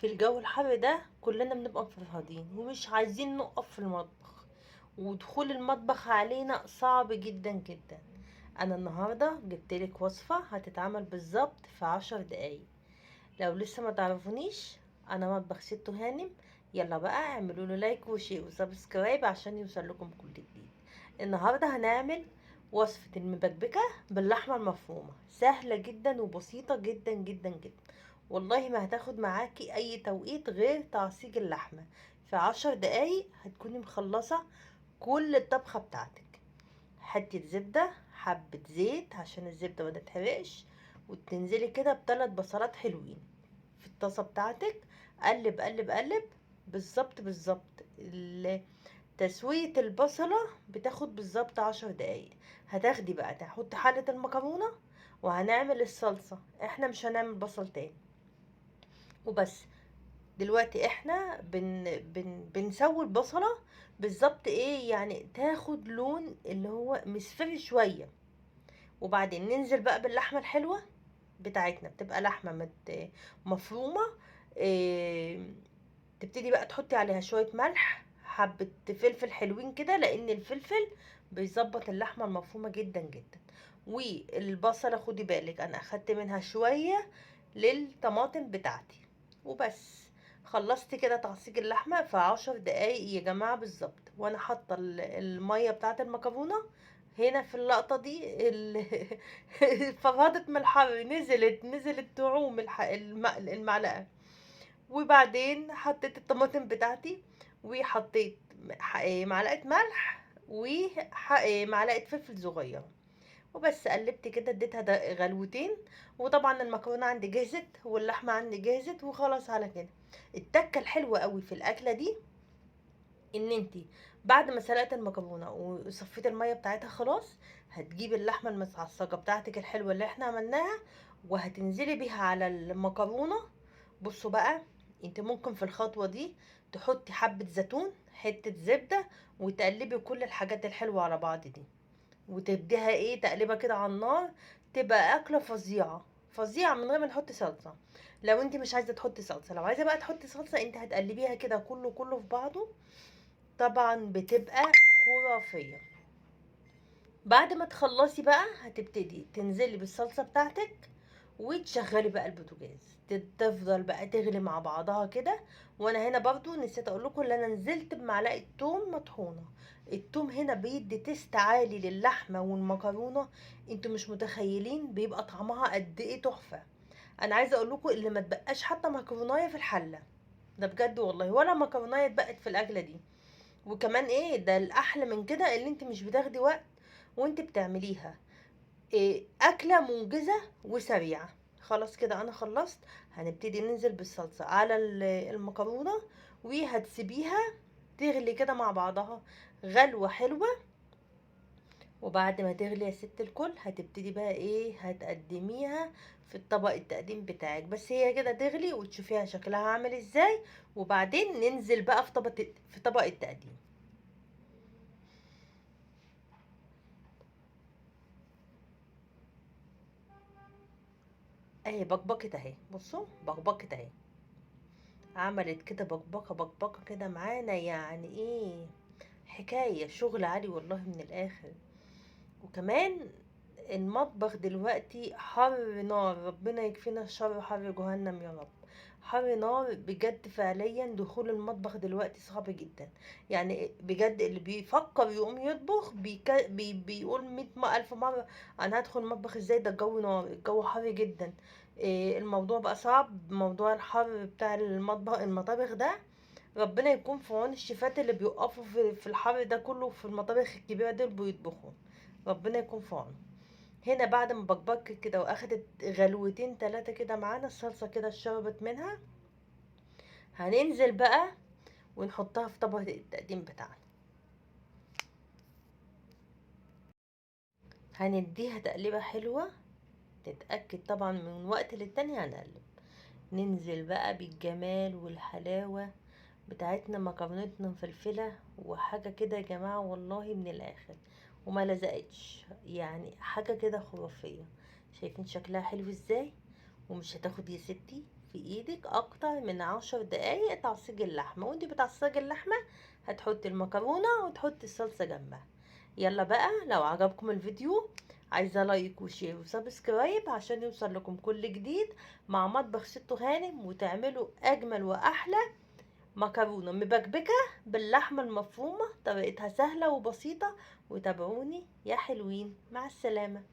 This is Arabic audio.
في الجو الحر ده كلنا بنبقى مفرهدين ومش عايزين نقف في المطبخ، ودخول المطبخ علينا صعب جدا جدا. انا النهارده جبتلك وصفة هتتعمل بالظبط في 10 دقايق. لو لسه ما تعرفونيش، انا مطبخ ست هانم. يلا بقى اعملوا له لايك وشير وسبسكرايب عشان يوصل لكم كل جديد. النهارده هنعمل وصفة المبكبكة باللحمة المفرومة، سهلة جدا وبسيطة جدا جدا جدا. والله ما هتاخد معاكي اي توقيت غير تعصيج اللحمة. في 10 دقايق هتكوني مخلصة كل الطبخة بتاعتك. حتة زبدة، حبة زيت عشان الزبدة ما تتحرقش، وتنزلي كده بثلاث بصلات حلوين في الطاسة بتاعتك. قلب قلب قلب. بالظبط بالظبط تسوية البصلة بتاخد بالظبط 10 دقايق. هتاخدي بقى تحط حلة المكرونة، وهنعمل الصلصة. احنا مش هنعمل بصل تاني وبس. دلوقتي احنا بنسوي البصلة بالظبط، ايه يعني، تاخد لون اللي هو مصفر شوية. وبعدين ننزل بقى باللحمة الحلوة بتاعتنا، بتبقى لحمة مفرومة. إيه، تبتدي بقى تحطي عليها شوية ملح، حبة فلفل حلوين كده، لان الفلفل بيظبط اللحمة المفرومة جدا جدا. والبصلة خدي بالك انا اخدت منها شوية للطماطم بتاعتي وبس. خلصت كده تعصيج اللحمة في 10 دقايق يا جماعة بالظبط. وانا حاطة المية بتاعت المكرونة هنا في اللقطة دي فرهدت من الحر، نزلت تعوم المعلقة. وبعدين حطيت الطماطم بتاعتي، وحطيت معلقة ملح ومعلقة فلفل صغير وبس. قلبت كده اديتها غلوتين. وطبعا المكرونة عندي جهزت واللحمة عندي جهزت وخلاص على كده. التكة الحلوة قوي في الأكلة دي ان انتي بعد ما سلقت المكرونه وصفيت الميه بتاعتها خلاص، هتجيبي اللحمه المتعصجه بتاعتك الحلوه اللي احنا عملناها، وهتنزلي بيها على المكرونه. بصوا بقى، انت ممكن في الخطوه دي تحطي حبه زيتون، حته زبده، وتقلبي كل الحاجات الحلوه على بعض دي، وتديها ايه تقليبه كده على النار. تبقى اكله فظيعه فظيعه من غير ما نحط صلصه. لو انت مش عايزه تحطي صلصه، لو عايزه بقى تحطي صلصه، انت هتقلبيها كده كله كله في بعضه. طبعا بتبقى خرافية. بعد ما تخلصي بقى هتبتدي تنزلي بالصلصة بتاعتك، وتشغلي بقى البوتاجاز، تفضل بقى تغلي مع بعضها كده. وانا هنا برضو نسيت اقول لكم ان انا نزلت بمعلقه توم مطحونه. التوم هنا بيدي تيست عالي للحمه والمكرونه. انتوا مش متخيلين بيبقى طعمها قد ايه تحفه. انا عايزه اقول لكم اللي ما تبقاش حتى مكرونايه في الحله، ده بجد والله، ولا مكرونايه اتبقت في الاكله دي. وكمان ايه ده الاحلى من كده، اللي انت مش بتاخدي وقت وانت بتعمليها. إيه، اكله منجزه وسريعه. خلاص كده انا خلصت. هنبتدي ننزل بالصلصه على المكرونه، وهتسيبيها تغلي كده مع بعضها غلوه حلوه. وبعد ما تغلي يا ست الكل، هتبتدي بقى ايه، هتقدميها في الطبق التقديم بتاعك. بس هي كده تغلي وتشوفيها شكلها عامل ازاي، وبعدين ننزل بقى في طبق التقديم. اهي بكبكت اهي، بصوا بكبكت اهي. عملت كده بكبكه بكبكه كده معانا، يعني ايه، حكايه شغل عالي والله من الاخر. وكمان المطبخ دلوقتي حر نار، ربنا يكفينا شر حر جهنم يا رب. حر نار بجد، فعليا دخول المطبخ دلوقتي صعب جدا. يعني بجد اللي بيفكر يقوم يطبخ بيقول 100 ألف مرة أنا هدخل المطبخ ازاي، ده الجو نار، الجو حر جدا. إيه، الموضوع بقى صعب، موضوع الحر بتاع المطابخ ده. ربنا يكون في عون الشيفات اللي بيقفوا في الحر ده كله في المطابخ الكبيرة دول بيطبخوا. ربنا يكون في عونه. هنا بعد ما بكبك كده واخدت غلوتين تلاتة كده معانا، الصلصة كده اتشربت منها. هننزل بقى ونحطها في طبق التقديم بتاعنا. هنديها تقليبة حلوة، نتأكد طبعا من وقت للتاني هنقلب. ننزل بقى بالجمال والحلاوة بتاعتنا، مكرونتنا مفلفلة وحاجة كده يا جماعة والله من الآخر. وما لزقتش، يعني حاجة كده خرافية. شايفين شكلها حلو ازاي؟ ومش هتاخد يا ستي في ايدك اكتر من 10 دقايق تعصيج اللحمة. وانتي بتعصجي اللحمة هتحطي المكرونة وتحطي الصلصة جنبها. يلا بقى، لو عجبكم الفيديو عايزة لايك وشير وسبسكرايب عشان يوصل لكم كل جديد مع مطبخ ست هانم، وتعملوا اجمل واحلى مكرونة مبكبكة باللحمة المفرومة. طريقتها سهلة وبسيطة، وتابعوني يا حلوين. مع السلامة.